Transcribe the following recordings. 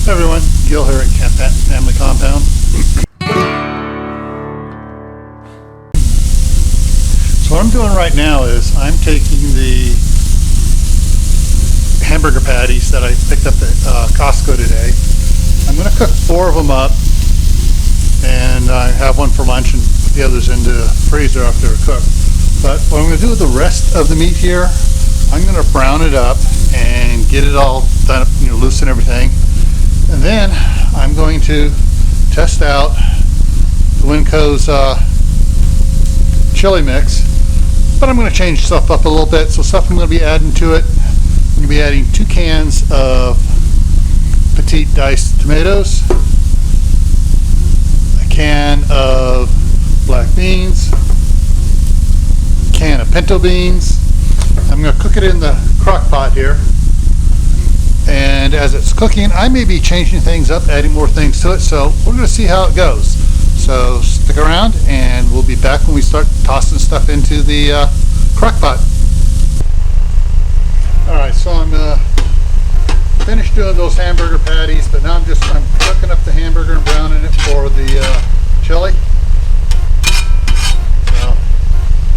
Hey everyone, Gil here at Camppatton Family Compound. So what I'm doing right now is I'm taking the hamburger patties that I picked up at Costco today. I'm going to cook 4 of them up, and I have one for lunch and put the others into the freezer after they're cooked. But what I'm going to do with the rest of the meat here, I'm going to brown it up and get it all done up, loosen everything. And then I'm going to test out the Winco's chili mix, but I'm going to change stuff up a little bit. So stuff I'm going to be adding to it, I'm going to be adding 2 cans of petite diced tomatoes, a can of black beans, a can of pinto beans. I'm going to cook it in the crock pot here. And as it's cooking, I may be changing things up, adding more things to it, so we're going to see how it goes. So stick around and we'll be back when we start tossing stuff into the crock pot. Alright, so I'm finished doing those hamburger patties, but now I'm cooking up the hamburger and browning it for the chili. So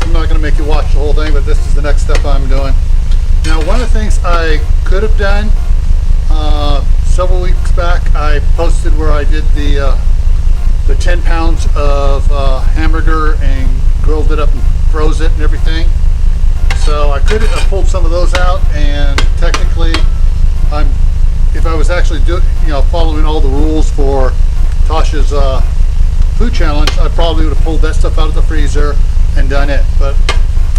I'm not going to make you watch the whole thing, but this is the next step I'm doing. Now, one of the things I could have done several weeks back, I posted where I did the 10 pounds of hamburger and grilled it up and froze it and everything. So I could have pulled some of those out, and technically, if I was actually following all the rules for Tasha's food challenge, I probably would have pulled that stuff out of the freezer and done it. But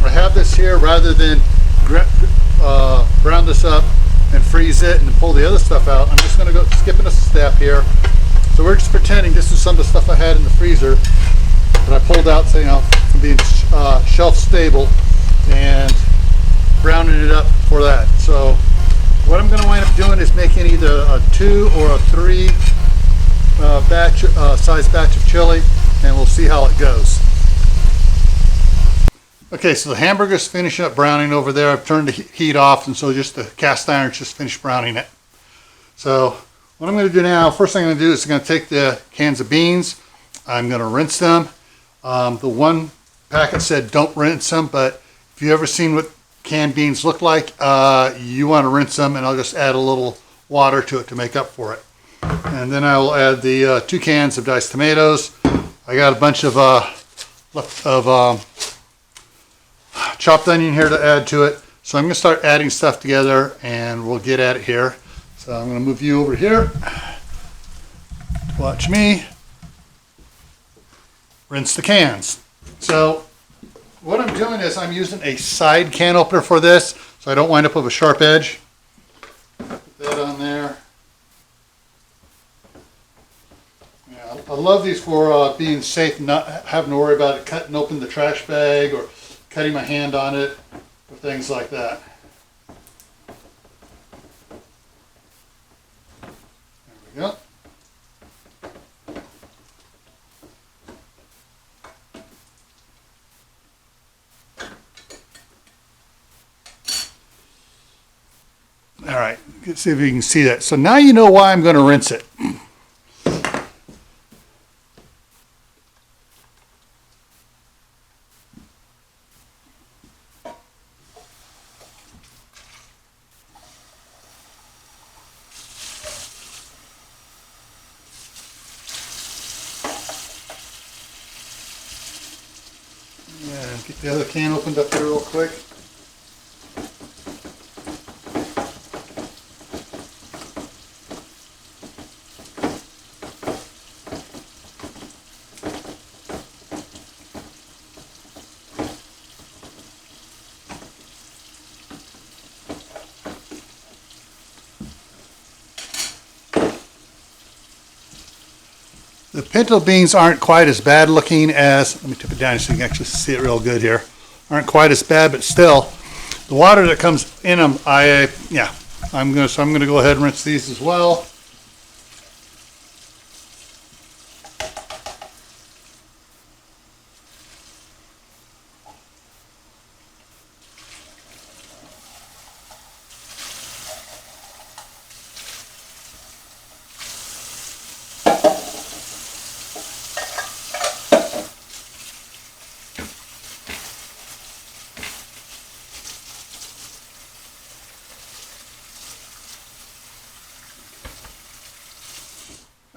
I have this here rather than brown this up and freeze it and pull the other stuff out. I'm just going to go skipping a step here. So we're just pretending this is some of the stuff I had in the freezer that I pulled out, from being shelf stable, and browning it up for that. So what I'm going to wind up doing is making either a 2 or a 3 size batch of chili, and we'll see how it goes. Okay, so the hamburger's finishing up browning over there. I've turned the heat off, and so just the cast iron's just finished browning it. So what I'm going to do now, first thing I'm going to do is I'm going to take the cans of beans. I'm going to rinse them. The one packet said don't rinse them, but if you've ever seen what canned beans look like, you want to rinse them, and I'll just add a little water to it to make up for it. And then I will add the 2 cans of diced tomatoes. I got a bunch of chopped onion here to add to it. So I'm going to start adding stuff together, and we'll get at it here. So I'm going to move you over here. Watch me. Rinse the cans. So what I'm doing is I'm using a side can opener for this, so I don't wind up with a sharp edge. Put that on there. Yeah, I love these for being safe and not having to worry about it cutting open the trash bag or cutting my hand on it, or things like that. There we go. All right, let's see if you can see that. So now you know why I'm going to rinse it. Yeah, get the other can opened up here real quick. The pinto beans aren't quite as bad looking as, let me tip it down so you can actually see it real good here. Aren't quite as bad, but still, the water that comes in them, I'm gonna go ahead and rinse these as well.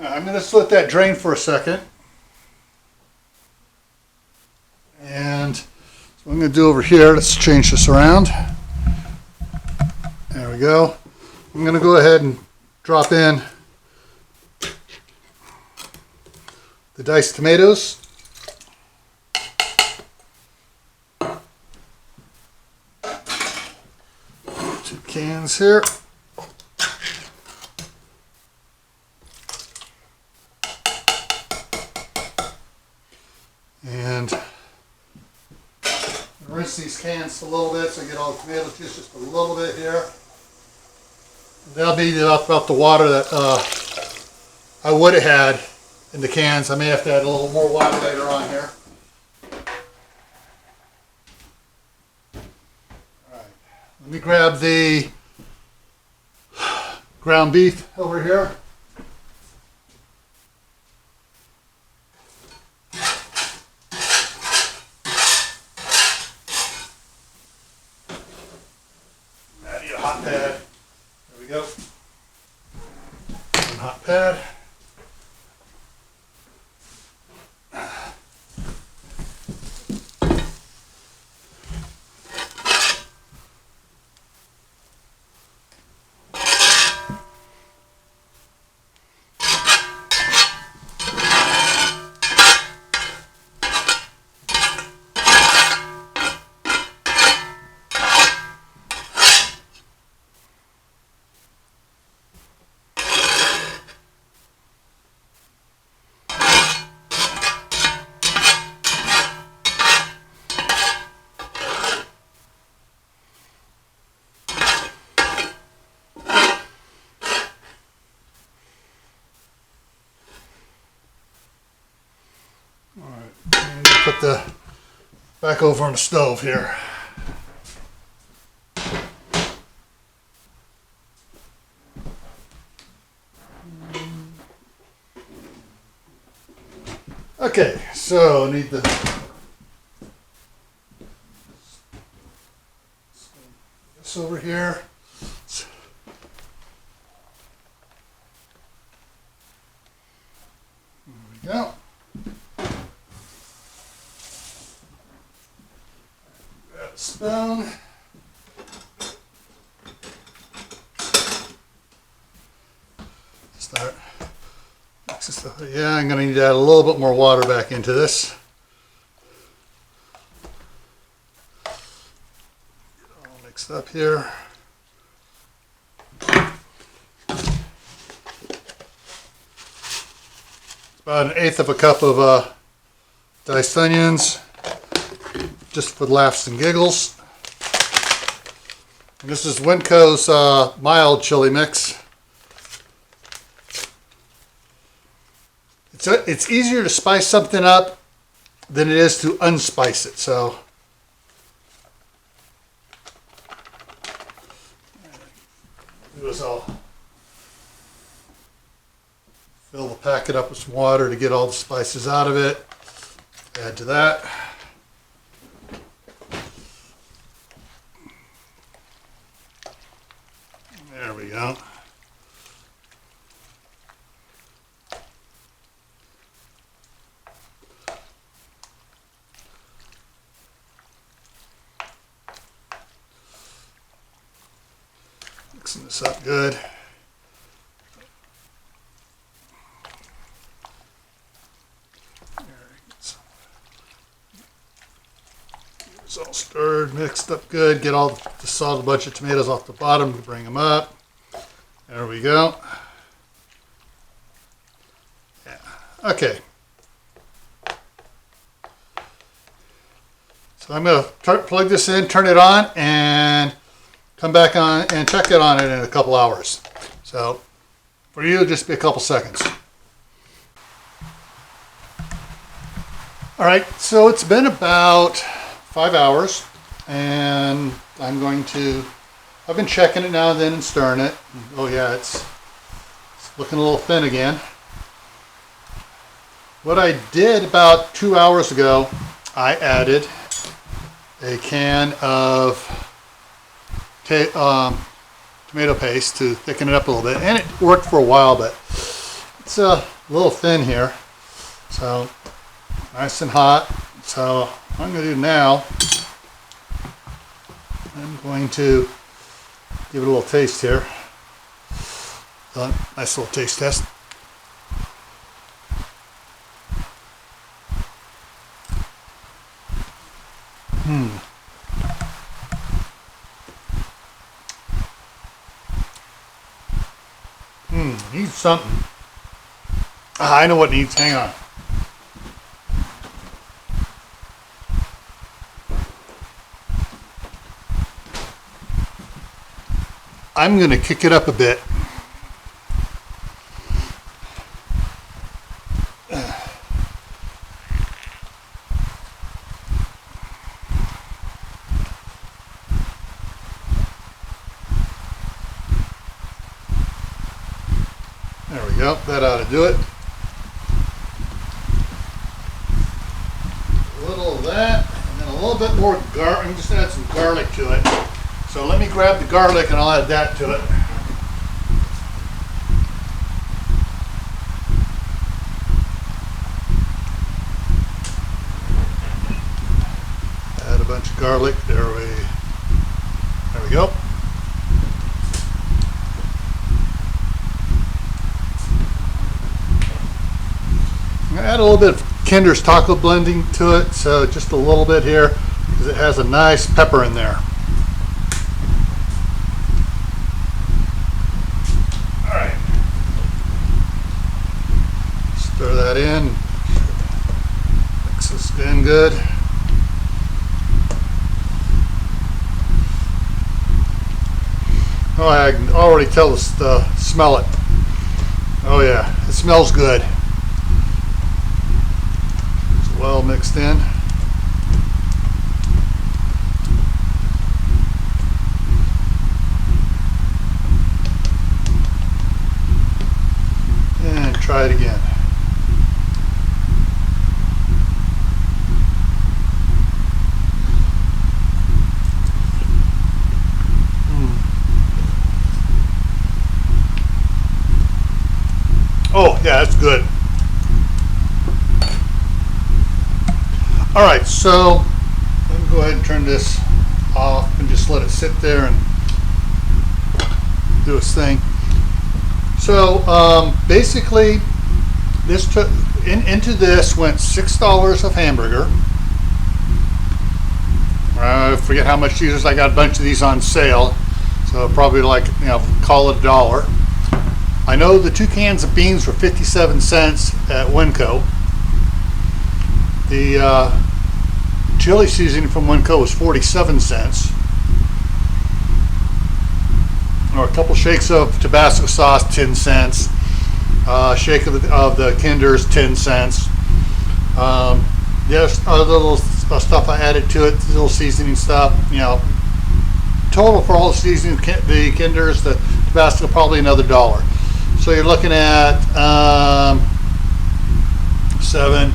I'm going to just let that drain for a second. And what I'm going to do over here, let's change this around. There we go. I'm going to go ahead and drop in the diced tomatoes. 2 cans here. And rinse these cans a little bit so I get all the tomato juice just a little bit here. That'll be about the water that I would have had in the cans. I may have to add a little more water later on here. All right. Let me grab the ground beef over here. I need a hot pad. There we go. One hot pad. Put the back over on the stove here. Okay, so I need the this over here. There we go. Spoon. Start. Yeah, I'm going to need to add a little bit more water back into this. Get it all mixed up here. It's about 1/8 of a cup of diced onions. Just for laughs and giggles. And this is Winco's mild chili mix. It's easier to spice something up than it is to unspice it. So do is I'll fill the packet up with some water to get all the spices out of it. Add to that. There we go. Mixing this up good. It's all stirred, mixed up good. Get all the salt, a bunch of tomatoes off the bottom to bring them up. There we go. Yeah. Okay. So I'm going to plug this in, turn it on, and come back on and check it on it in a couple hours. So for you, just be a couple seconds. All right, so it's been about 5 hours, and I've been checking it now and then and stirring it. Oh yeah, it's looking a little thin again. What I did about 2 hours ago, I added a can of tomato paste to thicken it up a little bit, and it worked for a while, but It's a little thin here, so nice and hot. So what I'm going to do now, I'm going to give it a little taste here. Nice little taste test. Needs something. I know what it needs. Hang on. I'm going to kick it up a bit. There we go. That ought to do it. A little of that, and then a little bit more garlic. I'm just going to add some garlic to it. So let me grab the garlic and I'll add that to it. Add a bunch of garlic. There we go. I'm going to add a little bit of Kinder's taco blending to it, so just a little bit here because it has a nice pepper in there. Alright. Stir that in. Mix this in good. Oh, I can already tell the smell it. Oh yeah, it smells good. Well mixed in. And try it again. Oh yeah, that's good. All right, so let me go ahead and turn this off and just let it sit there and do its thing. So basically, this took into this went $6 of hamburger. I forget how much these. I got a bunch of these on sale, so probably like call it $1. I know the 2 cans of beans were 57 cents at Winco. The chili seasoning from Winco was 47 cents. Or a couple shakes of Tabasco sauce, 10 cents. Shake of the Kinder's, 10 cents. There's other little stuff I added to it, little seasoning stuff. Total for all the seasoning, the Kinder's, the Tabasco, probably another $1. So you're looking at 7,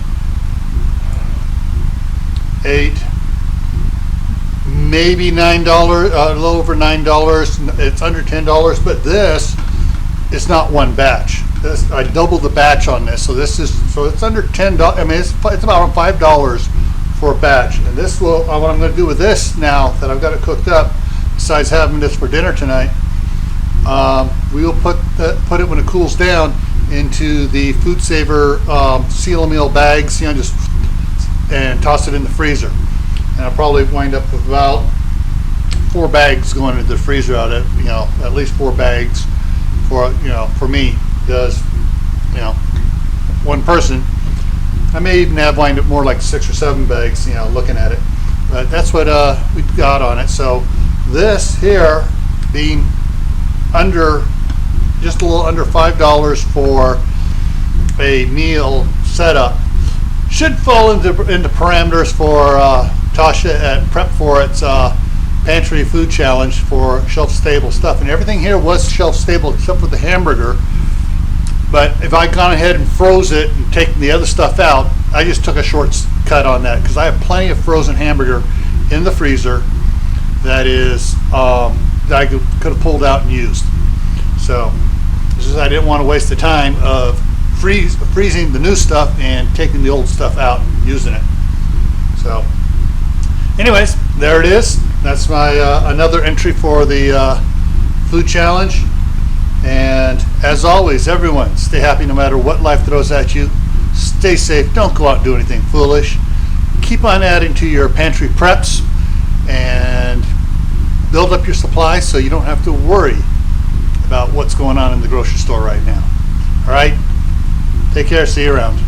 8, maybe $9, a little over $9. It's under $10, but this is not one batch. I doubled the batch on this, so it's under $10. I mean, it's about $5 for a batch. And this will what I'm going to do with this now that I've got it cooked up. Besides having this for dinner tonight, we will put it when it cools down into the Food Saver seal meal bags, just and toss it in the freezer. And I'll probably wind up with about 4 bags going into the freezer out of at least 4 bags for me, does one person. I may even have wind up more like 6 or 7 bags, looking at it. But that's what we've got on it. So this here being just a little under $5 for a meal setup should fall into parameters for Tasha at Prep for its pantry food challenge for shelf stable stuff, and everything here was shelf stable except for the hamburger. But if I gone ahead and froze it and taken the other stuff out, I just took a short cut on that because I have plenty of frozen hamburger in the freezer that is that I could have pulled out and used. So I didn't want to waste the time of freezing the new stuff and taking the old stuff out and using it. So anyways, there it is. That's my another entry for the food challenge. And as always, everyone, stay happy no matter what life throws at you. Stay safe. Don't go out and do anything foolish. Keep on adding to your pantry preps and build up your supply so you don't have to worry about what's going on in the grocery store right now. All right? Take care. See you around.